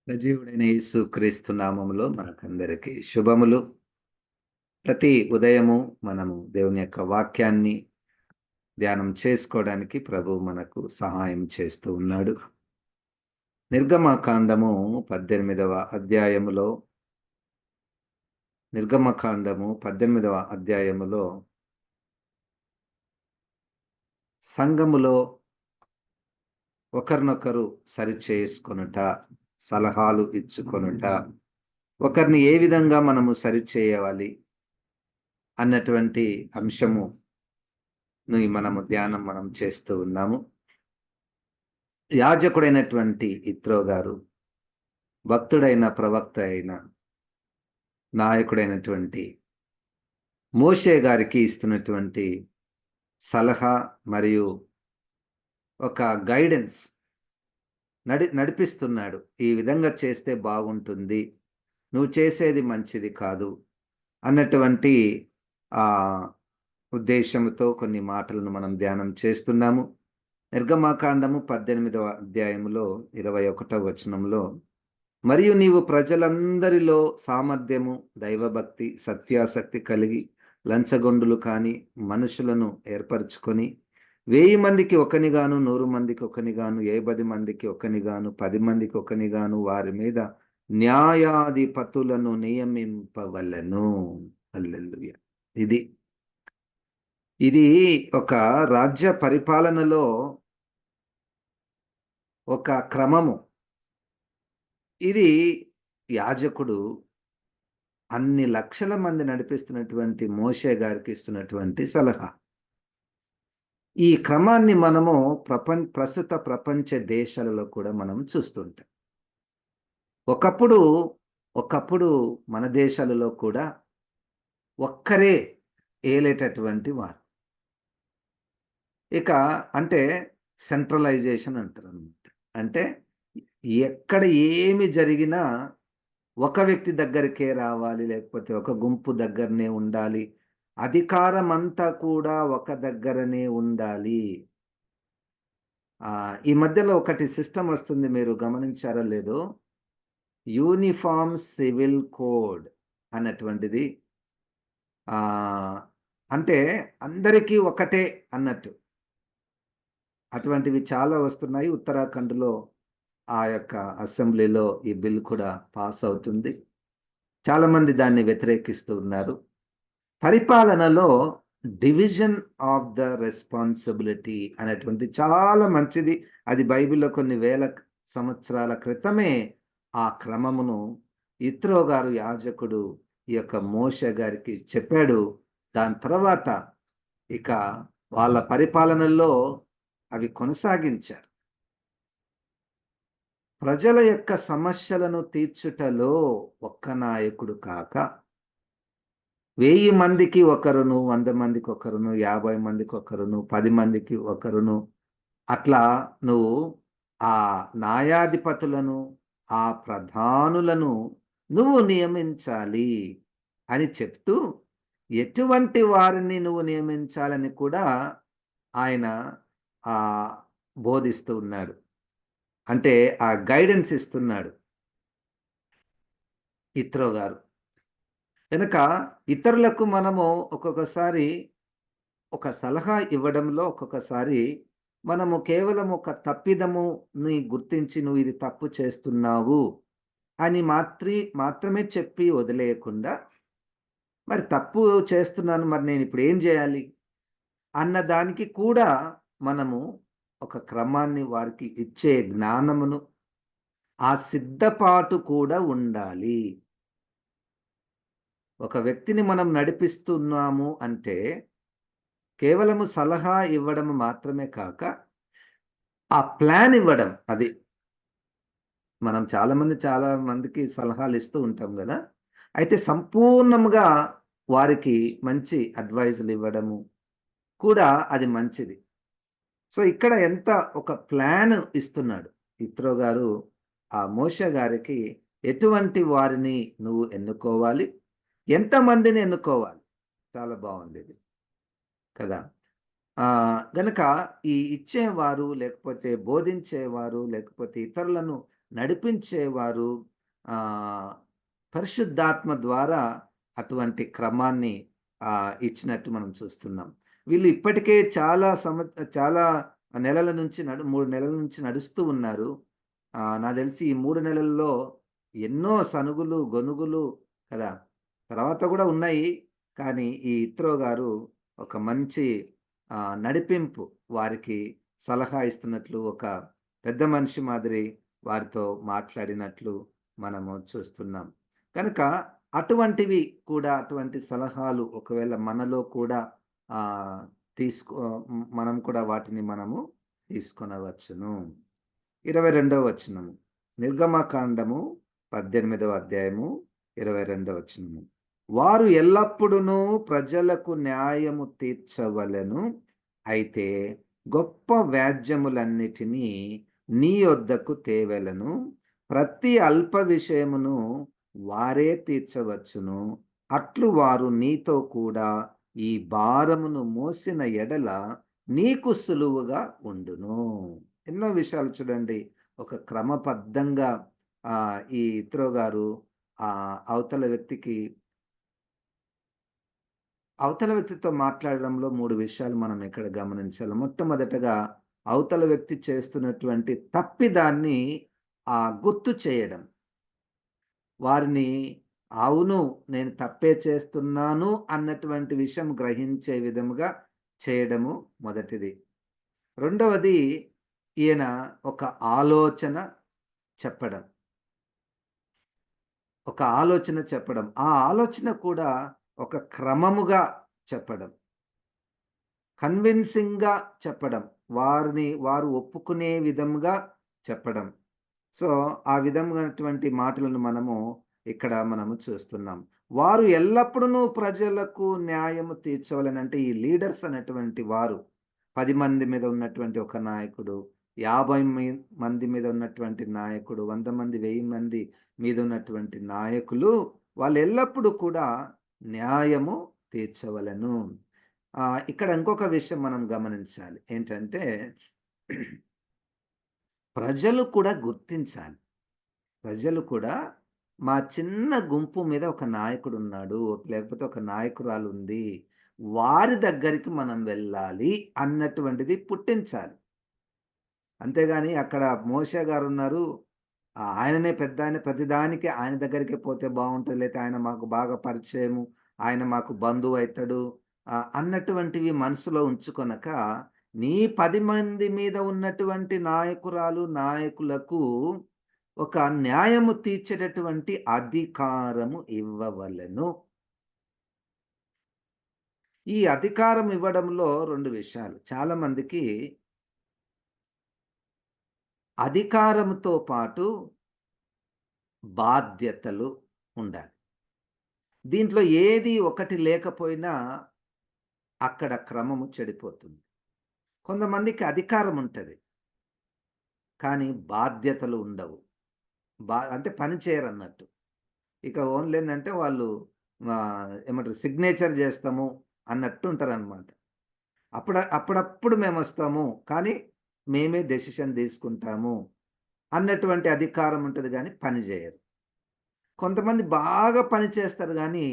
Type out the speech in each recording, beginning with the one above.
సజీవుడైన యేసు క్రీస్తు నామములో మనకందరికీ శుభములు. ప్రతి ఉదయము మనము దేవుని యొక్క వాక్యాన్ని ధ్యానం చేసుకోవడానికి ప్రభువు మనకు సహాయం చేస్తూ ఉన్నాడు. నిర్గమకాండము 18వ అధ్యాయములో నిర్గమకాండము 18వ అధ్యాయములో సంఘములో ఒకరినొకరు సరిచేసుకొనుట, సలహాలు ఇచ్చుకొనుట, ఒకరిని ఏ విధంగా మనము సరిచేయాలి అన్నటువంటి అంశము మనం చేస్తూ ఉన్నాము. యాజకుడైనటువంటి ఇత్రో గారు, భక్తుడైన ప్రవక్త అయిన నాయకుడైనటువంటి మోషే గారికి ఇస్తున్నటువంటి సలహా మరియు ఒక గైడెన్స్ నడిపిస్తున్నాడు. ఈ విధంగా చేస్తే బాగుంటుంది, నువ్వు చేసేది మంచిది కాదు అన్నటువంటి ఉద్దేశంతో కొన్ని మాటలను మనం ధ్యానం చేస్తున్నాము. నిర్గమకాండము 18వ అధ్యాయములో 21వ వచనంలో, మరియు నీవు ప్రజలందరిలో సామర్థ్యము, దైవభక్తి, సత్యాసక్తి కలిగి లంచగొండులు కాని మనుషులను ఏర్పరచుకొని 1000 మందికి ఒకనిగాను, 100 మందికి ఒకనిగాను, 50 మందికి ఒకనిగాను, 10 మందికి ఒకనిగాను వారి మీద న్యాయాధిపతులను నియమింపవలెను. హల్లెలూయా. ఇది ఒక రాజ్య పరిపాలనలో ఒక క్రమము. ఇది యాజకుడు అన్ని లక్షల మంది నడిపిస్తున్నటువంటి మోషే గారికి ఇస్తున్నటువంటి సలహా. ఈ క్రమాన్ని మనము ప్రస్తుత ప్రపంచ దేశాలలో కూడా మనం చూస్తుంటాం. ఒకప్పుడు మన దేశాలలో కూడా ఒక్కరే ఏలేటటువంటి వారు. ఇక అంటే సెంట్రలైజేషన్ అంటారు అన్నమాట. అంటే ఎక్కడ ఏమి జరిగినా ఒక వ్యక్తి దగ్గరికే రావాలి, లేకపోతే ఒక గుంపు దగ్గరనే ఉండాలి, అధికారం అంతా కూడా ఒక దగ్గరనే ఉండాలి. ఈ మధ్యలో ఒకటి సిస్టమ్ వస్తుంది, మీరు గమనించారో లేదో, యూనిఫామ్ సివిల్ కోడ్ అన్నటువంటిది. అంటే అందరికీ ఒకటే అన్నట్టు. అటువంటివి చాలా వస్తున్నాయి. ఉత్తరాఖండ్లో ఆ యొక్క అసెంబ్లీలో ఈ బిల్ కూడా పాస్ అవుతుంది. చాలామంది దాన్ని వ్యతిరేకిస్తూ ఉన్నారు. పరిపాలనలో డివిజన్ ఆఫ్ ద రెస్పాన్సిబిలిటీ అనేటువంటి చాలా మంచిది. అది బైబిల్లో కొన్ని వేల సంవత్సరాల క్రితమే ఆ క్రమమును ఇత్రో గారు, యాజకుడు, ఈ యొక్క మోషే గారికి చెప్పాడు. దాని తర్వాత ఇక వాళ్ళ పరిపాలనలో అవి కొనసాగించారు. ప్రజల యొక్క సమస్యలను తీర్చుటలో ఒక్క నాయకుడు కాక 1000 మందికి ఒకరును, 100 మందికి ఒకరును, 50 మందికి ఒకరును, 10 మందికి ఒకరును, అట్లా నువ్వు ఆ న్యాయాధిపతులను, ఆ ప్రధానులను నువ్వు నియమించాలి అని చెప్తూ, ఎటువంటి వారిని నువ్వు నియమించాలని కూడా ఆయన బోధిస్తూ ఉన్నాడు. అంటే ఆ గైడెన్స్ ఇస్తున్నాడు ఇత్రో గారు. కనుక ఇతరులకు మనము ఒక్కొక్కసారి ఒక సలహా ఇవ్వడంలో ఒక్కొక్కసారి మనము కేవలం ఒక తప్పిదముని గుర్తించి, నువ్వు ఇది తప్పు చేస్తున్నావు అని మాత్రమే చెప్పి వదిలేయకుండా, మరి తప్పు చేస్తున్నాను, మరి నేను ఇప్పుడు ఏం చేయాలి అన్న దానికి కూడా మనము ఒక క్రమాన్ని వారికి ఇచ్చే జ్ఞానమును, ఆ సిద్ధపాటు కూడా ఉండాలి. ఒక వ్యక్తిని మనం నడిపిస్తున్నాము అంటే కేవలము సలహా ఇవ్వడం మాత్రమే కాక, ఆ ప్లాన్ ఇవ్వడం. అది మనం చాలా మందికి సలహాలు ఇస్తూ ఉంటాం కదా. అయితే సంపూర్ణంగా వారికి మంచి అడ్వైజులు ఇవ్వడము కూడా అది మంచిది. సో ఇక్కడ ఎంత ఒక ప్లాన్ ఇస్తున్నాడు ఇత్రో గారు ఆ మోషే గారికి. ఎటువంటి వారిని నువ్వు ఎన్నుకోవాలి, ఎంతమందిని ఎన్నుకోవాలి, చాలా బాగుంది ఇది కదా. గనక ఈ ఇచ్చేవారు, లేకపోతే బోధించేవారు, లేకపోతే ఇతరులను నడిపించేవారు పరిశుద్ధాత్మ ద్వారా అటువంటి క్రమాన్ని ఇచ్చినట్టు మనం చూస్తున్నాం. వీళ్ళు ఇప్పటికే చాలా నెలల నుంచి 3 నెలల నుంచి నడుస్తూ ఉన్నారు. నాకు తెలిసి ఈ 3 నెలల్లో ఎన్నో సనుగులు, గొనుగులు కదా! తర్వాత గూడా ఉన్నాయి. కానీ ఈ ఇత్రో గారు ఒక మంచి నడిపింపు వారికి సలహా ఇస్తున్నట్లు, ఒక పెద్ద మనిషి మాదిరి వారితో మాట్లాడినట్లు మనము చూస్తున్నాం. కనుక అటువంటివి కూడా, అటువంటి సలహాలు ఒకవేళ మనలో కూడా ఆహ్, మనం కూడా వాటిని మనము తీసుకొనవచ్చును. 22వ వచనము. నిర్గమకాండము 18వ అధ్యాయము 22వ వచనము. వారు ఎల్లప్పుడును ప్రజలకు న్యాయము తీర్చవలెను. అయితే గొప్ప వ్యాజ్యములన్నిటినీ నీ యొద్దకు తేవలెను. ప్రతి అల్ప విషయమును వారే తీర్చవచ్చును. అట్లు వారు నీతో కూడా ఈ భారమును మోసిన ఎడల నీకు సులువుగా ఉండును. ఎన్నో విషయాలు చూడండి. ఒక క్రమబద్ధంగా ఈ ఇత్రో గారు అవతల వ్యక్తితో మాట్లాడడంలో 3 విషయాలు మనం ఇక్కడ గమనించాలి. మొట్టమొదటగా అవతల వ్యక్తి చేస్తున్నటువంటి తప్పిదాన్ని గుర్తు చేయడం. వారిని అవును, నేను తప్పే చేస్తున్నాను అన్నటువంటి విషయం గ్రహించే విధముగా చేయడము మొదటిది. రెండవది, ఈయన ఒక ఆలోచన చెప్పడం. ఆ ఆలోచన కూడా ఒక క్రమముగా చెప్పడం. కన్విన్సింగ్‌గా చెప్పడం. వారు ఒప్పుకునే విధంగా చెప్పడం. సో, ఆ విధమైనటువంటి మాటలను మనము చూస్తున్నాం. వారు ఎల్లప్పుడూ ప్రజలకు న్యాయము తీర్చవలెనంటే ఈ లీడర్స్ అనేటువంటి వారు 10 మంది మీద ఉన్నటువంటి ఒక నాయకుడు, 50 మంది మీద ఉన్నటువంటి నాయకుడు, 100 మంది, 1000 మంది మీద ఉన్నటువంటి నాయకులు వాళ్ళు ఎల్లప్పుడూ కూడా న్యాయము తీర్చవలెను. ఇక్కడ ఇంకొక విషయం మనం గమనించాలి. ఏంటంటే ప్రజలు కూడా గుర్తించాలి. ప్రజలు కూడా మా చిన్న గుంపు మీద ఒక నాయకుడున్నాడు, లేకపోతే ఒక నాయకురాలుంది, వారి దగ్గరికి మనం వెళ్ళాలి అన్నటువంటిది పుట్టించాలి. అంతేగాని అక్కడ మోషే గారున్నారు, ఆయననే పెద్దాయన, ప్రతిదానికి ఆయన దగ్గరికే పోతే బావుంటది, లేతే ఆయన మాకు బాగా పరిచయము, ఆయన మాకు బంధువయితడు అన్నటువంటివి మనసులో ఉంచుకొనక, నీ 10 మంది మీద ఉన్నటువంటి నాయకులకు ఒక న్యాయము తీర్చేటటువంటి అధికారము ఇవ్వవలెను. ఈ అధికారం ఇవ్వడంలో 2 విషయాలు. చాలా మందికి అధికారంతో పాటు బాధ్యతలు ఉండాలి. దీంట్లో ఏది ఒకటి లేకపోయినా అక్కడ క్రమము చెడిపోతుంది. కొంతమందికి అధికారం ఉంటది. కానీ బాధ్యతలు ఉండవు. అంటే పని చేయరన్నట్టు. ఇక ఓన్లీ ఏందంటే వాళ్ళు ఏమంటారు, సిగ్నేచర్ జేస్తాము అన్నట్టు ఉంటారనమాట. అప్పుడప్పుడు మేమొస్తాము, కానీ మేమే డెసిషన్ తీసుకుంటాము అన్నటువంటి అధికారం ఉంటది గానీ పని జేయరు. కొంతమంది బాగా పని చేస్తారు గానీ,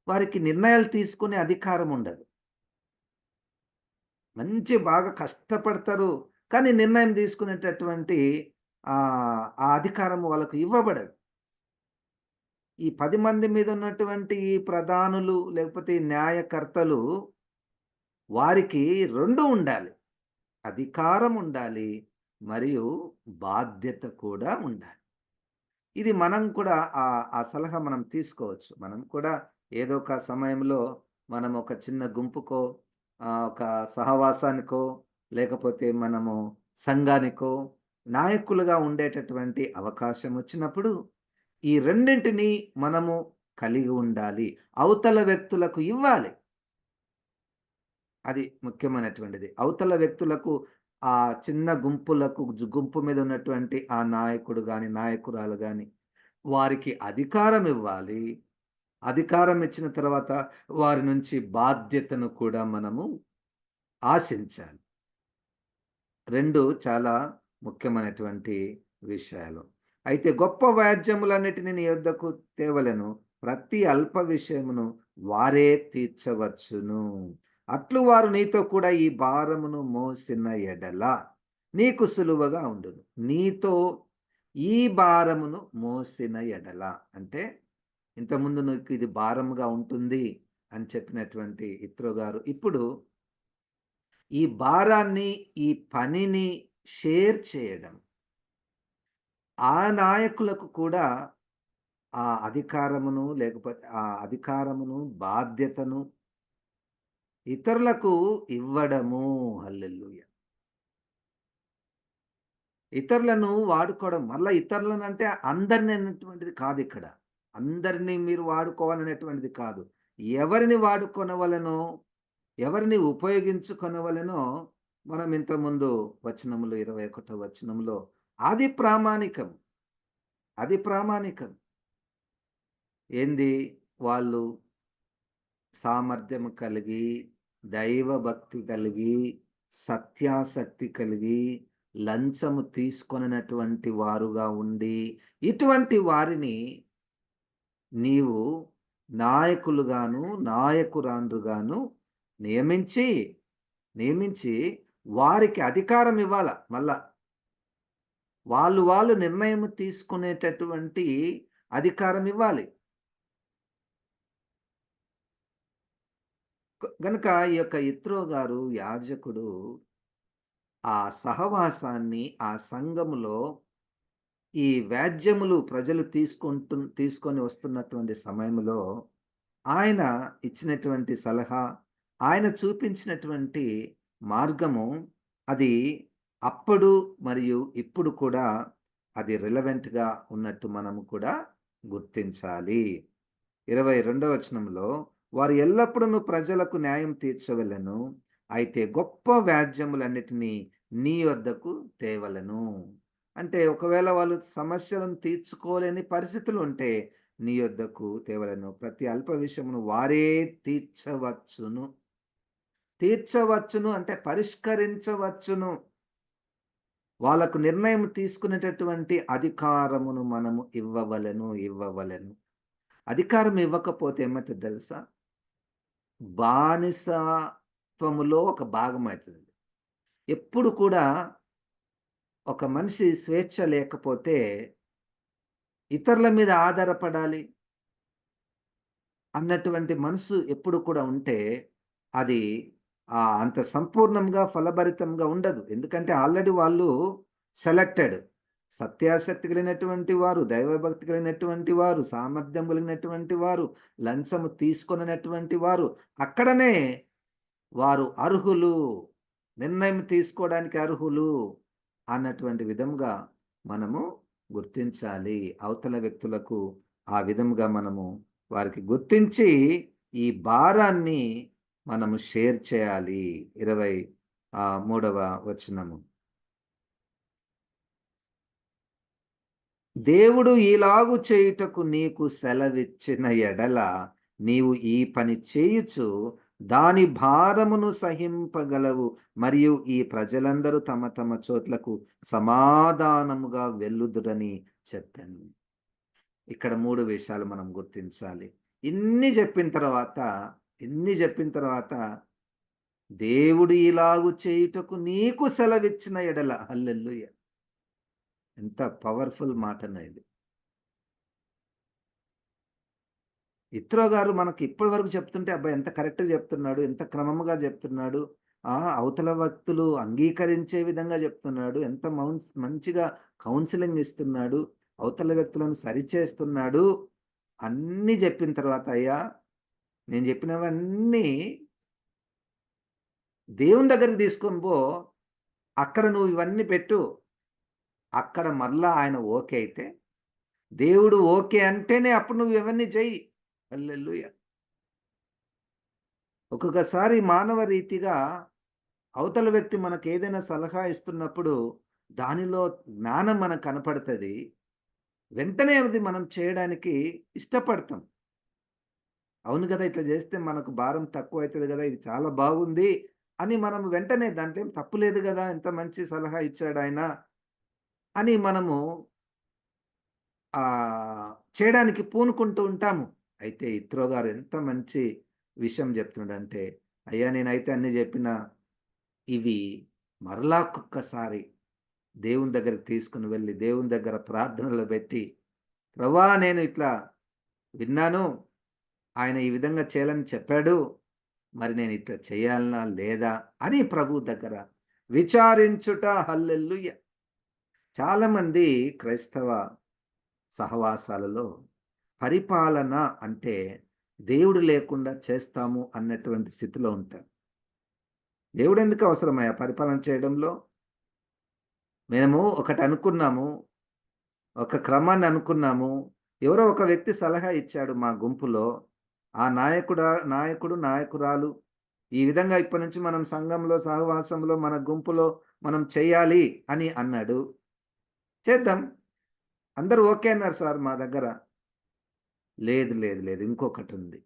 వారికి నిర్ణయాలు తీసుకునే అధికారం ఉండదు. బాగా కష్టపడతారు, కానీ నిర్ణయం తీసుకునేటటువంటి ఆ అధికారం వాళ్ళకు ఇవ్వబడదు. ఈ 10 మంది మీద ఉన్నటువంటి ఈ ప్రధానులు, లేకపోతే ఈ న్యాయకర్తలు, వారికి 2 ఉండాలి. అధికారం ఉండాలి, మరియు బాధ్యత కూడా ఉండాలి. ఇది మనం కూడా ఆ సలహా మనం తీసుకోవచ్చు. మనం కూడా ఏదో ఒక సమయంలో మనం ఒక చిన్న గుంపుకో, ఒక సహవాసానికో, లేకపోతే మనము సంఘానికో నాయకులుగా ఉండేటటువంటి అవకాశం వచ్చినప్పుడు ఈ రెండింటిని మనము కలిగి ఉండాలి. అవతల వ్యక్తులకు ఇవ్వాలి. అది ముఖ్యమైనటువంటిది. అవతల వ్యక్తులకు ఆ చిన్న గుంపు మీద ఉన్నటువంటి ఆ నాయకుడు గాని, నాయకురాలు గాని వారికి అధికారం ఇవ్వాలి. అధికారం ఇచ్చిన తర్వాత వారి నుంచి బాధ్యతను కూడా మనము ఆశించాలి. 2 చాలా ముఖ్యమైనటువంటి విషయాలు. అయితే గొప్ప వ్యాజ్యములన్నిటిని నీ యొద్దకు తేవలెను. ప్రతి అల్ప విషయమును వారే తీర్చవచ్చును. అట్లు వారు నీతో కూడా ఈ భారమును మోసిన ఎడల నీకు సులువుగా ఉండును. నీతో ఈ భారమును మోసిన ఎడల అంటే ఇంతకుముందు నీకు ఇది భారముగా ఉంటుంది అని చెప్పినటువంటి ఇత్రో గారు ఇప్పుడు ఈ భారాన్ని, ఈ పనిని షేర్ చేయడం. ఆ నాయకులకు కూడా ఆ అధికారమును, లేకపోతే ఆ అధికారమును, బాధ్యతను ఇతరులకు ఇవ్వడము. హల్లెలూయా! ఇతరులను వాడుకోవడం. మళ్ళా ఇతరులనంటే అందరిని అనేటువంటిది కాదిక్కడ. అందరిని మీరు వాడుకోవాలనేటువంటిది కాదు. ఎవరిని వాడుకొనవలెనో, ఎవరిని ఉపయోగించుకొనవలెనో మనం ఇంతకుముందు వచనములో 21 వచనంలో అది ప్రామాణికం. అది ప్రామాణికం. ఏంది? వాళ్ళు సామర్థ్యము కలిగి, దైవభక్తి కలిగి, సత్యాసక్తి కలిగి, లంచము తీసుకొననటువంటి వారుగా ఉండి, ఇటువంటి వారిని నీవు నాయకులుగాను, నాయకురాండ్రుగాను నియమించి, నియమించి వారికి అధికారం ఇవ్వాల మళ్ళా. వాళ్ళు నిర్ణయం తీసుకునేటటువంటి అధికారం ఇవ్వాలి. గనుక ఈ యొక్క యిత్రో గారు యాజకుడు ఆ సహవాసాన్ని, ఆ సంఘములో ఈ వ్యాజ్యములు ప్రజలు తీసుకొని వస్తున్నటువంటి సమయంలో ఆయన ఇచ్చినటువంటి సలహా, ఆయన చూపించినటువంటి మార్గము అది అప్పుడు మరియు ఇప్పుడు కూడా అది రిలవెంట్‌గా ఉన్నట్టు మనము కూడా గుర్తించాలి. 22వ వచనంలో వారు ఎల్లప్పుడూ ప్రజలకు న్యాయం తీర్చవలెను. అయితే గొప్ప వ్యాజ్యములన్నిటినీ నీ వద్దకు తేవలెను. అంటే ఒకవేళ వాళ్ళు సమస్యలను తీర్చుకోలేని పరిస్థితులు ఉంటే నీ యొద్దకు తేవలెను. ప్రతి అల్ప విషయమును వారే తీర్చవచ్చును. తీర్చవచ్చును అంటే పరిష్కరించవచ్చును. వాళ్ళకు నిర్ణయం తీసుకునేటటువంటి అధికారమును మనము ఇవ్వవలెను. అధికారం ఇవ్వకపోతే ఏమైతది తెలుసా? బానిసత్వములో ఒక భాగమైతది. ఎప్పుడు కూడా ఒక మనిషి స్వేచ్ఛ లేకపోతే ఇతరుల మీద ఆధారపడాలి అన్నటువంటి మనసు ఎప్పుడు కూడా ఉంటే అది అంత సంపూర్ణంగా, ఫలభరితంగా ఉండదు. ఎందుకంటే ఆల్రెడీ వాళ్ళు సెలెక్టెడ్. సత్యాసక్తి కలిగినటువంటి వారు, దైవభక్తి కలిగినటువంటి వారు, సామర్థ్యం కలిగినటువంటి వారు, లంచము తీసుకొననటువంటి వారు అక్కడనే వారు అర్హులు. నిర్ణయం తీసుకోవడానికి అర్హులు అన్నటువంటి విధంగా మనము గుర్తించాలి. అవతల వ్యక్తులకు ఆ విధముగా మనము వారికి గుర్తించి ఈ భారాన్ని మనము షేర్ చేయాలి. 23వ వచనము. దేవుడు ఈలాగు చేయుటకు నీకు సెలవిచ్చిన ఎడల నీవు ఈ పని చేయుచు దాని భారమును సహింపగలవు మరియు ఈ ప్రజలందరూ తమ తమ చోట్లకు సమాధానముగా వెళ్ళుదురని చెప్పాను. ఇక్కడ 3 విషయాలు మనం గుర్తించాలి. ఇన్ని చెప్పిన తర్వాత దేవుడు ఇలాగు చేయుటకు నీకు సెలవిచ్చిన ఎడల హల్లెలూయా! ఎంత పవర్‌ఫుల్ మాటన్నా ఇది. ఇత్రో గారు మనకి ఇప్పటి వరకు చెప్తుంటే అబ్బా! ఎంత కరెక్ట్‌గా చెప్తున్నాడు. ఎంత క్రమముగా చెప్తున్నాడు. అవతల వ్యక్తులు అంగీకరించే విధంగా చెప్తున్నాడు. ఎంత మంచిగా కౌన్సెలింగ్ ఇస్తున్నాడు. అవతల వ్యక్తులను సరిచేస్తున్నాడు. అన్నీ చెప్పిన తర్వాత అయ్యా నేను చెప్పినవన్నీ దేవుని దగ్గరికి తీసుకొని పో. అక్కడ నువ్వు ఇవన్నీ పెట్టు. అక్కడ మరలా ఆయన ఓకే అయితే, దేవుడు ఓకే అంటేనే అప్పుడు నువ్వు ఇవన్నీ చెయ్యి. హల్లెలూయా! ఒక్కొక్కసారి మానవ రీతిగా అవతల వ్యక్తి మనకేదైనా సలహా ఇస్తున్నప్పుడు దానిలో జ్ఞానం మనకు కనపడతది. వెంటనే అది మనం చేయడానికి ఇష్టపడతాం. అవును గదా! ఇట్లా చేస్తే మనకు భారం తక్కువైతది గదా! ఇది చాలా బాగుంది అని మనం వెంటనే దాంట్లో ఏం తప్పు లేదు గదా! ఎంత మంచి సలహా ఇచ్చాడాయన అని మనము చేయడానికి పూనుకుంటూ ఉంటాము. అయితే ఇత్రో గారు ఎంత మంచి విషయం చెప్తున్నాడంటే, అయ్యా నేనైతే అన్నీ చెప్పినా, ఇవి మరలా ఒక్కొక్కసారి దేవుని దగ్గరికి తీసుకొని వెళ్ళి, దేవుని దగ్గర ప్రార్థనలో పెట్టి, ప్రభా నేను ఇట్లా విన్నాను, ఆయన ఈ విధంగా చేయాలని చెప్పాడు. మరి నేను ఇట్లా చేయాలనా లేదా అని ప్రభువు దగ్గర విచారించుట. హల్లెలూయా! చాలామంది క్రైస్తవ సహవాసాలలో పరిపాలన అంటే దేవుడు లేకుండా చేస్తాము అన్నటువంటి స్థితిలో ఉంటారు. దేవుడు ఎందుకు అవసరమయ్యా పరిపాలన చేయడంలో? మేము ఒకటి అనుకున్నాము, ఒక క్రమాన్ని అనుకున్నాము. ఎవరో ఒక వ్యక్తి సలహా ఇచ్చాడు మా గుంపులో. ఆ నాయకుడు, నాయకురాలు ఈ విధంగా ఇప్పటి నుంచి మనం సంఘంలో, సహవాసంలో, మన గుంపులో మనం చెయ్యాలి అని అన్నాడు. చేద్దాం. అందరూ ఓకే అన్నారు సార్ మా దగ్గర. లేదు, లేదు, లేదు. ఇంకొకటుంది.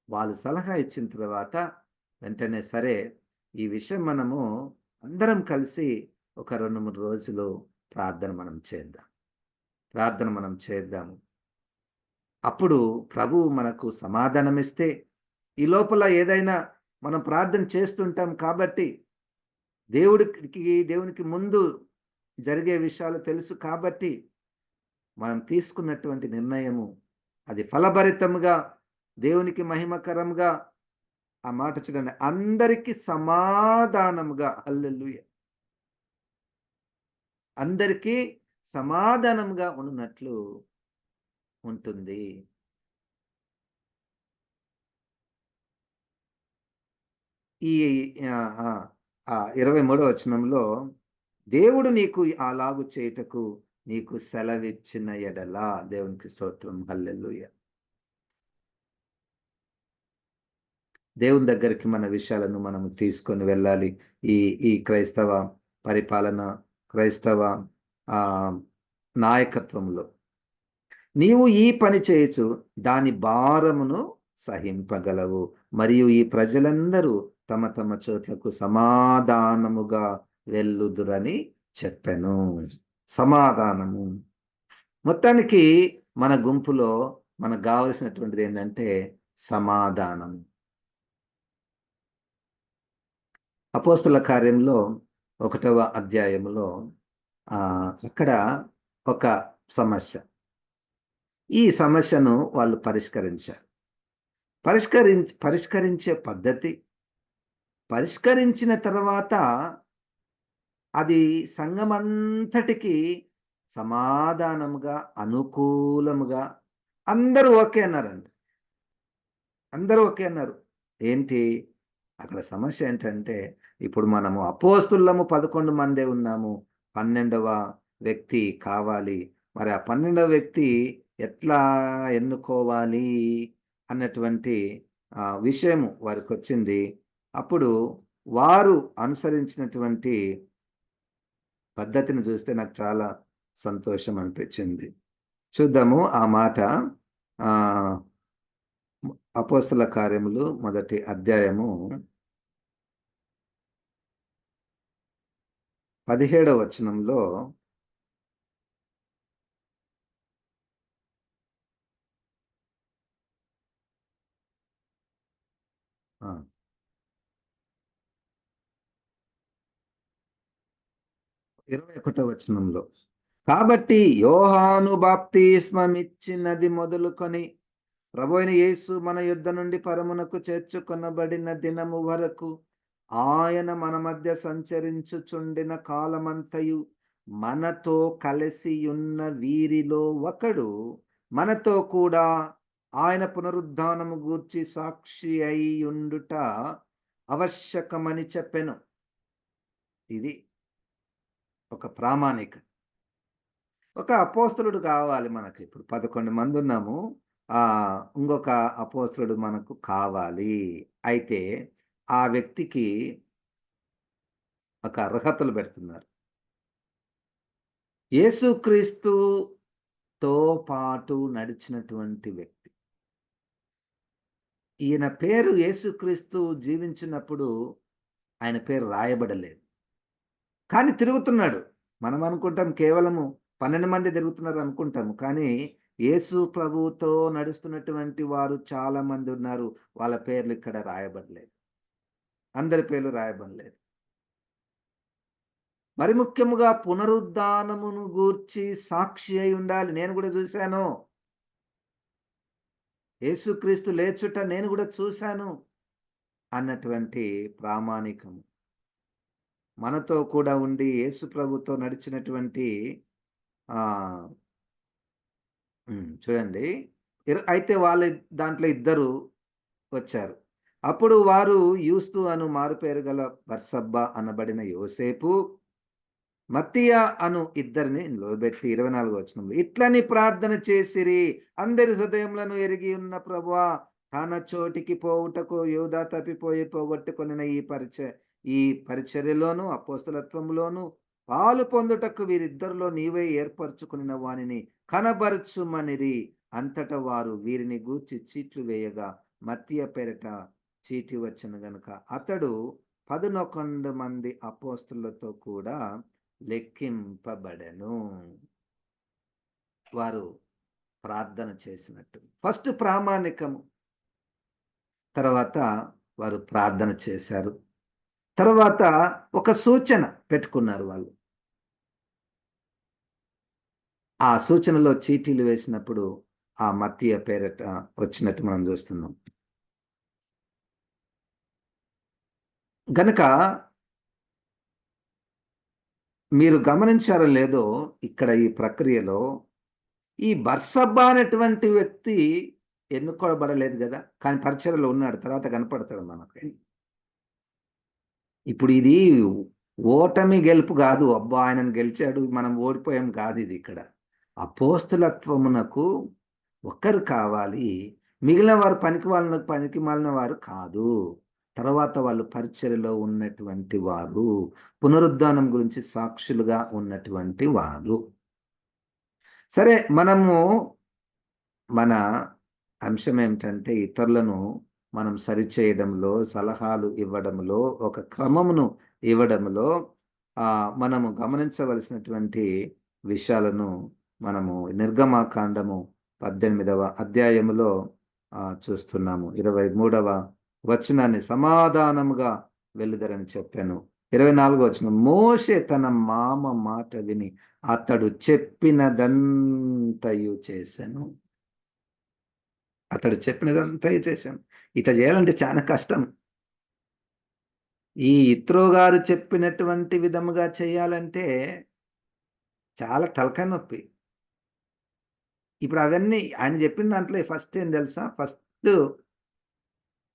వాళ్ళు సలహా ఇచ్చిన తర్వాత వెంటనే సరే, ఈ విషయం మనము అందరం కలిసి ఒక 2, 3 రోజులు ప్రార్థన మనం చేద్దాము. అప్పుడు ప్రభువు మనకు సమాధానమిస్తే, ఈ లోపల ఏదైనా మనం ప్రార్థన చేస్తుంటాం కాబట్టి, దేవునికి ముందు జరిగే విషయాలు తెలుసు కాబట్టి, మనం తీసుకున్నటువంటి నిర్ణయము అది ఫలభరితముగా, దేవునికి మహిమకరంగా, ఆ మాట చూడండి, అందరికి సమాధానముగా, హల్లెలూయా! అందరికీ సమాధానంగా ఉన్నట్లు ఉంటుంది. ఈ ఆహ్, ఆ! 23వ వచనంలో, దేవుడు నీకు అలాగు చేయుటకు నీకు సెలవిచ్చిన ఎడల, దేవునికి స్తోత్రం, హల్లెలూయా! దేవుని దగ్గరికి మన విషయాలను మనము తీసుకొని వెళ్ళాలి. ఈ ఈ క్రైస్తవ పరిపాలన, క్రైస్తవ ఆహ్, నాయకత్వంలో. నీవు ఈ పని చేయుచు దాని భారమును సహింపగలవు. మరియు ఈ ప్రజలందరూ తమ తమ చోట్లకు సమాధానముగా వెళ్ళుదురని చెప్పెను. సమాధానము. మొత్తానికి మన గుంపులో మనకు గావాల్సినటువంటిది ఏందంటే సమాధానం. అపోస్తల కార్యంలో 1వ అధ్యాయములో అక్కడ ఒక సమస్య. ఈ సమస్యను వాళ్ళు పరిష్కరించారు. పరిష్కరించే పద్ధతి, పరిష్కరించిన తర్వాత అది సంఘమంతటికి సమాధానముగా, అనుకూలముగా అందరూ ఓకే అన్నారండి. అందరూ ఓకే అన్నారు. ఏంటి? అక్కడ సమస్య ఏంటంటే, ఇప్పుడు మనము అపోస్తులము 11 మందే ఉన్నాము. 12వ వ్యక్తి కావాలి. మరి ఆ 12వ వ్యక్తి ఎట్లా ఎన్నుకోవాలి అన్నటువంటి విషయము వారికొచ్చింది. అప్పుడు వారు అనుసరించినటువంటి పద్ధతిని చూస్తే నాకు చాలా సంతోషం అనిపించింది. చూద్దాము ఆ మాట. ఆహ్, అపోస్తల కార్యములు మొదటి అధ్యాయము 17వ వచనంలో ఆ! 21వ వచనంలో, కాబట్టి యోహాను బాప్తిస్మమిచ్చినది మొదలుకొని ప్రభువైన యేసు మన యుద్ధ నుండి పరమునకు చేర్చుకొనబడిన దినము వరకు ఆయన మన మధ్య సంచరించుచుండిన కాలమంతయు మనతో కలిసియున్న వీరిలో ఒకడు మనతో కూడా ఆయన పునరుద్ధానము గూర్చి సాక్షి అయ్యుండుట ఆవశ్యకమని చెప్పెను. ఇది ఒక ప్రామాణిక. ఒక అపోస్తలుడు కావాలి మనకి. ఇప్పుడు 11 మంది ఉన్నాము. ఇంకొక అపోస్తలుడు మనకు కావాలి. అయితే ఆ వ్యక్తికి ఒక అర్హతలు పెడుతున్నారు. యేసుక్రీస్తుతో పాటు నడిచినటువంటి వ్యక్తి. ఈయన పేరు యేసుక్రీస్తు జీవించినప్పుడు ఆయన పేరు రాయబడలేదు. కానీ తిరుగుతున్నాడు. మనం అనుకుంటాం కేవలము 12 మంది తిరుగుతున్నారు అనుకుంటాము. కానీ యేసు ప్రభువుతో నడుస్తున్నటువంటి వారు చాలా మంది ఉన్నారు. వాళ్ళ పేర్లు ఇక్కడ రాయబడలేదు. అందరి పేర్లు రాయబడలేదు. మరి ముఖ్యముగా పునరుద్ధానమును గూర్చి సాక్షి అయి ఉండాలి. నేను కూడా చూశాను. యేసుక్రీస్తు లేచుట నేను కూడా చూశాను అన్నటువంటి ప్రామాణికము. మనతో కూడా ఉండి యేసు ప్రభుతో నడిచినటువంటి ఆహ్, చూడండి. అయితే వాళ్ళ దాంట్లో ఇద్దరు వచ్చారు. అప్పుడు వారు యూస్తు అను మారుపేరు గల బర్సబ్బా అనబడిన యోసేపు, మత్తీయ అను ఇద్దరిని నిలవబెట్టి 24వ వచనంలో ఇట్లని ప్రార్థన చేసిరి. అందరి హృదయములను ఎరిగి ఉన్న ప్రభువా, తన చోటికి పోవుటకు యూదా తప్పిపోయి పోగొట్టుకొనిన ఈ పరిచర్యలోను అపోస్తలత్వములోను పాలు పొందుటకు వీరిద్దరిలో నీవే ఏర్పరచుకొనిన వానిని కనబరచుమనిరి. అంతటా వారు వీరిని గూర్చి చీట్లు వేయగా మత్తీయ పేరిట చీటి వచ్చెను గనుక అతడు 11 మంది అపోస్తలులతో కూడా లెక్కింపబడెను. వారు ప్రార్థన చేసినట్టు. ఫస్ట్ ప్రామాణికము. తర్వాత వారు ప్రార్థన చేశారు. తర్వాత ఒక సూచన పెట్టుకున్నారు వాళ్ళు. ఆ సూచనలో చీటీలు వేసినప్పుడు ఆ మత్తీయ పేరిట వచ్చినట్టు మనం చూస్తున్నాం. గనక మీరు గమనించారో లేదో ఇక్కడ ఈ ప్రక్రియలో ఈ బర్సబ్బా అనేటువంటి వ్యక్తి ఎన్నుకోబడలేదు గదా! కానీ పరిచర్యలో ఉన్నాడు. తర్వాత కనపడతాడు మనకి. ఇప్పుడు ఇది ఓటమి గెలుపు గాదు. అబ్బా! ఆయనను గెలిచాడు, మనం ఓడిపోయాం గాదిది ఇక్కడ. అపోస్తలత్వమునకు ఒక్కరు కావాలి. మిగిలిన వారు పనికిమాలిన వారు కాదు. తర్వాత వాళ్ళు పరిచర్యలో ఉన్నటువంటి వారు. పునరుద్ధానం గురించి సాక్షులుగా ఉన్నటువంటి వారు. సరే, మనము మన అంశం ఏమిటంటే ఇతరులను మనం సరిచేయడంలో, సలహాలు ఇవ్వడంలో, ఒక క్రమమును ఇవ్వడంలో మనము గమనించవలసినటువంటి విషయాలను మనము నిర్గమాకాండము 18వ అధ్యాయములో చూస్తున్నాము. 23వ వచనాన్ని సమాధానముగా వెళ్ళుదరని చెప్పాను. 24వ వచనం మోషే తన మామ మాట విని అతడు చెప్పినదంతయు చేశాను. అతడు చెప్పినదంతయు చేశాను. ఇట చేయాలంటే చాలా కష్టం. ఈ ఇత్రో గారు చెప్పినటువంటి విధముగా చేయాలంటే చాలా తలకాయ నొప్పి. ఇప్పుడు అవన్నీ ఆయన చెప్పిన దాంట్లో ఫస్ట్ ఏం తెలుసా? ఫస్ట్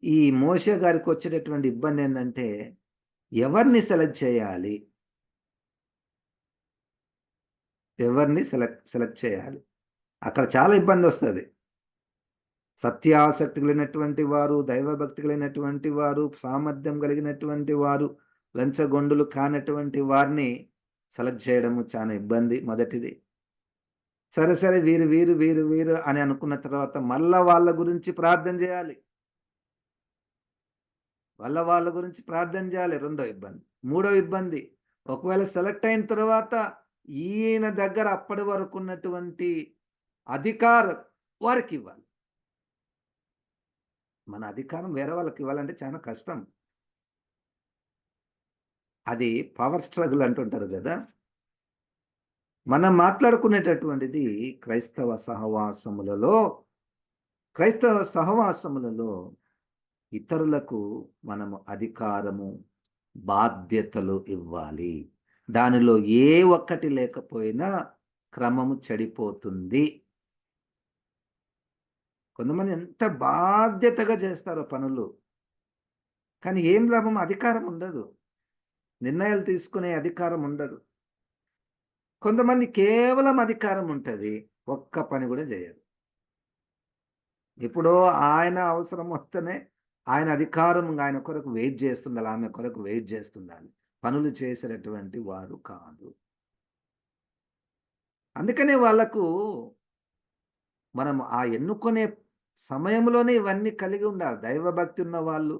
ఈ మోషే గారికి వచ్చేటటువంటి ఇబ్బంది ఏందంటే ఎవరిని సెలెక్ట్ చేయాలి? ఎవరిని సెలెక్ట్ చేయాలి? అక్కడ చాలా ఇబ్బందొస్తది. సత్యాసక్తి కలిగినటువంటి వారు, దైవభక్తి కలిగినటువంటి వారు, సామర్థ్యం కలిగినటువంటి వారు, లంచగొండులు కానటువంటి వారిని సెలెక్ట్ చేయడము చాలా ఇబ్బంది మొదటిది. సరే వీరు అని అనుకున్న తర్వాత మళ్ళా వాళ్ళ గురించి ప్రార్థన చేయాలి. వాళ్ళ గురించి ప్రార్థన చేయాలి. రెండో ఇబ్బంది. మూడో ఇబ్బంది, ఒకవేళ సెలెక్ట్ అయిన తర్వాత ఈయన దగ్గర అప్పటి వరకు ఉన్నటువంటి అధికారం వారికి ఇవ్వాలి. మన అధికారం వేరే వాళ్ళకి ఇవ్వాలంటే చాలా కష్టం. అది పవర్ స్ట్రగుల్ అంటుంటారు కదా! మనం మాట్లాడుకునేటటువంటిది క్రైస్తవ సహవాసములలో ఇతరులకు మనము అధికారము, బాధ్యతలు ఇవ్వాలి. దానిలో ఏ ఒక్కటి లేకపోయినా క్రమము చెడిపోతుంది. కొంతమంది ఎంత బాధ్యతగా చేస్తారో పనులు. కానీ ఏం లాభం? అధికారం ఉండదు. నిర్ణయాలు తీసుకునే అధికారం ఉండదు. కొంతమంది కేవలం అధికారం ఉంటది. ఒక్క పని కూడా చేయరు. ఎప్పుడో ఆయన అవసరం వస్తేనే ఆయన అధికారం ఆయన కొరకు వెయిట్ చేస్తుండాలి. ఆమె కొరకు వెయిట్ చేస్తుండాలి. పనులు చేసేటటువంటి వారు కాదు. అందుకనే వాళ్ళకు మనం ఆ ఎన్నుకునే సమయంలోనే ఇవన్నీ కలిగి ఉండాలి. దైవభక్తి ఉన్న వాళ్ళు,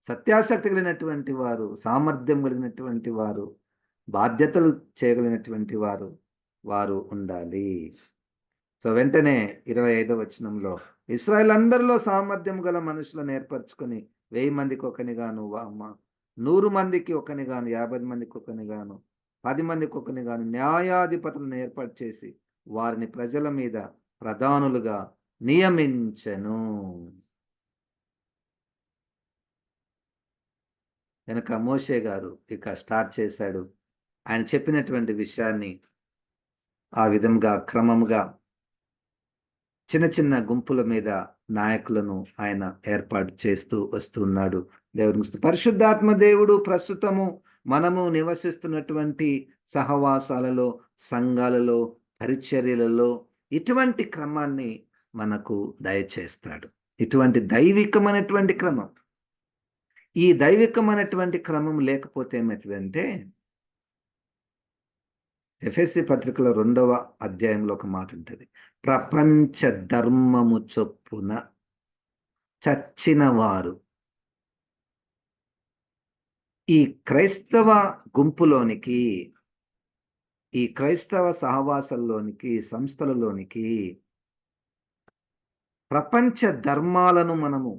సత్యాసక్తి కలిగినటువంటి వారు, సామర్థ్యం కలిగినటువంటి వారు, బాధ్యతలు చేయగలిగినటువంటి వారు ఉండాలి. సో వెంటనే 25వ వచనంలో, ఇశ్రాయేల్ అందరిలో సామర్థ్యం గల మనుషులను ఏర్పరచుకొని 1000 మందికి ఒకనిగాను, 100 మందికి ఒకనిగాను, 50 మందికి ఒకనిగాను, 10 మందికి ఒకనిగాను న్యాయాధిపతులను ఏర్పాటు చేసి వారిని ప్రజల మీద ప్రధానులుగా నియమించెను. కనుక మోషే గారు ఇక స్టార్ట్ చేశాడు. ఆయన చెప్పినటువంటి విషయాన్ని ఆ విధంగా క్రమముగా చిన్న చిన్న గుంపుల మీద నాయకులను ఆయన ఏర్పాటు చేస్తూ వస్తున్నాడు. దేవునికి పరిశుద్ధాత్మ దేవుడు ప్రస్తుతము మనము నివసిస్తున్నటువంటి సహవాసాలలో, సంఘాలలో, పరిచర్యలలో ఇటువంటి క్రమాన్ని మనకు దయచేస్తాడు. ఇటువంటి దైవికమైనటువంటి క్రమం. ఈ దైవికమైనటువంటి క్రమం లేకపోతే ఏమవుతుందంటే, ఎఫెసీ పత్రికలో 2వ అధ్యాయంలో ఒక మాట ఉంటుంది. ప్రపంచ ధర్మము చొప్పున చచ్చిన వారు ఈ క్రైస్తవ గుంపులోనికి, ఈ క్రైస్తవ సహవాసంలోనికి, సంస్థలలోనికి ప్రపంచ ధర్మాలను మనము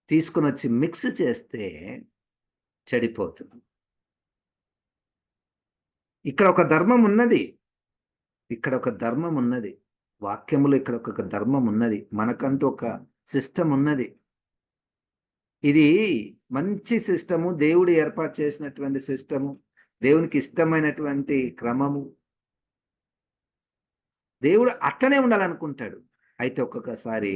తీసుకుని వచ్చి మిక్స్ చేస్తే చెడిపోతుంది. ఇక్కడ ఒక ధర్మం ఉన్నది. ఇక్కడ ఒక ధర్మం ఉన్నది. వాక్యములో ఇక్కడ ఒక ధర్మం ఉన్నది. మనకంటూ ఒక సిస్టమ్ ఉన్నది. ఇది మంచి సిస్టము, దేవుడు ఏర్పాటు చేసినటువంటి సిస్టము, దేవునికి ఇష్టమైనటువంటి క్రమము. దేవుడు అట్లనే ఉండాలనుకుంటాడు. అయితే ఒక్కొక్కసారి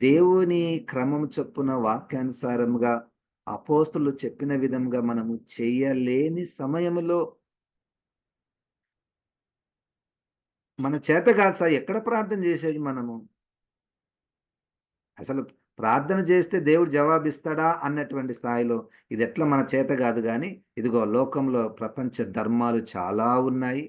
దేవుని క్రమం చొప్పున వాక్యానుసారముగా అపోస్తులు చెప్పిన విధంగా మనము చేయలేని సమయంలో మన చేత కాదు సార్, ఎక్కడ ప్రార్థన చేసేది మనము? అసలు ప్రార్థన చేస్తే దేవుడు జవాబిస్తాడా అన్నటువంటి స్థాయిలో ఇది ఎట్లా మన చేత కాదు. కానీ ఇదిగో లోకంలో ప్రపంచ ధర్మాలు చాలా ఉన్నాయి.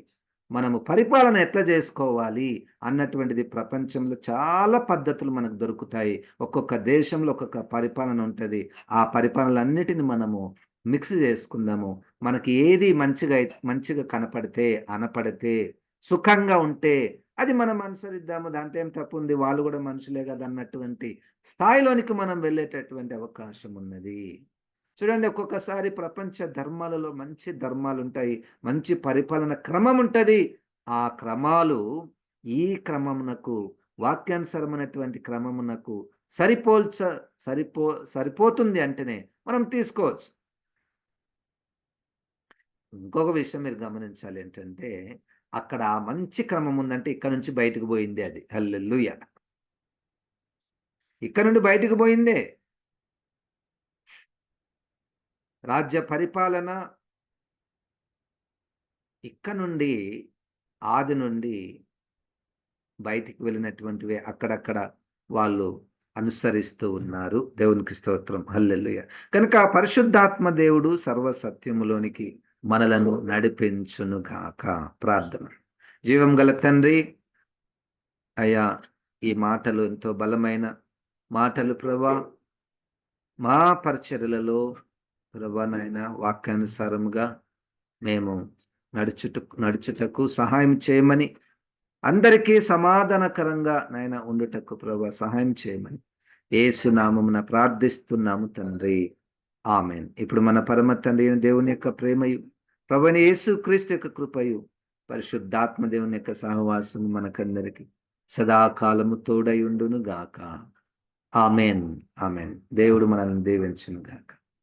మనము పరిపాలన ఎట్లా చేసుకోవాలి అన్నటువంటిది ప్రపంచంలో చాలా పద్ధతులు మనకు దొరుకుతాయి. ఒక్కొక్క దేశంలో ఒక్కొక్క పరిపాలన ఉంటుంది. ఆ పరిపాలనలన్నిటిని మనము మిక్స్ చేసుకుందాము. మనకి ఏది మంచిగా కనపడితే, అనపడితే, సుఖంగా ఉంటే అది మనం అనుసరిద్దాము. దాంట్లో ఏం తప్పు ఉంది? వాళ్ళు కూడా మనుషులే కదా అన్నటువంటి స్థాయిలోనికి మనం వెళ్ళేటటువంటి అవకాశం ఉన్నది. చూడండి, ఒక్కొక్కసారి ప్రపంచ ధర్మాలలో మంచి ధర్మాలు ఉంటాయి, మంచి పరిపాలన క్రమం ఉంటుంది. ఆ క్రమాలు ఈ క్రమమునకు, వాక్యానుసరమైనటువంటి క్రమమునకు సరిపోతుంది అంటేనే మనం తీసుకోవచ్చు. ఇంకొక విషయం మీరు గమనించాలి ఏంటంటే, అక్కడ మంచి క్రమం ఉందంటే ఇక్కడ నుంచి బయటకు పోయిందే అది. హల్లెలూయా! ఇక్కడ నుండి బయటకు పోయిందే. రాజ్య పరిపాలన ఇక్కడ నుండి, ఆది నుండి బయటికి వెళ్ళినటువంటివే అక్కడక్కడ వాళ్ళు అనుసరిస్తూ ఉన్నారు. దేవునికి స్తోత్రం. హల్లెలూయా! కనుక పరిశుద్ధాత్మ దేవుడు సర్వసత్యములోనికి మనలను నడిపించునుగాక. ప్రార్థన. జీవం గల తండ్రి, అయ్యా, ఈ మాటలు ఎంతో బలమైన మాటలు ప్రభా. మా పరిచర్యలలో ప్రభా నాయన వాక్యానుసారముగా మేము నడుచుటకు సహాయం చేయమని, అందరికీ సమాధానకరంగా నాయన ఉండుటకు ప్రభా సహాయం చేయమని యేసు నామమున ప్రార్థిస్తున్నాము తండ్రి. ఆమేన్. ఇప్పుడు మన పరమ తండ్రి అయిన దేవుని యొక్క ప్రేమయు, ప్రభువైన యేసు క్రీస్తు యొక్క కృపయు, పరిశుద్ధాత్మ దేవుని యొక్క సహవాసము మనకందరికి సదాకాలము తోడై ఉండును గాక. ఆమేన్. ఆమేన్. దేవుడు మనల్ని దీవించును గాక.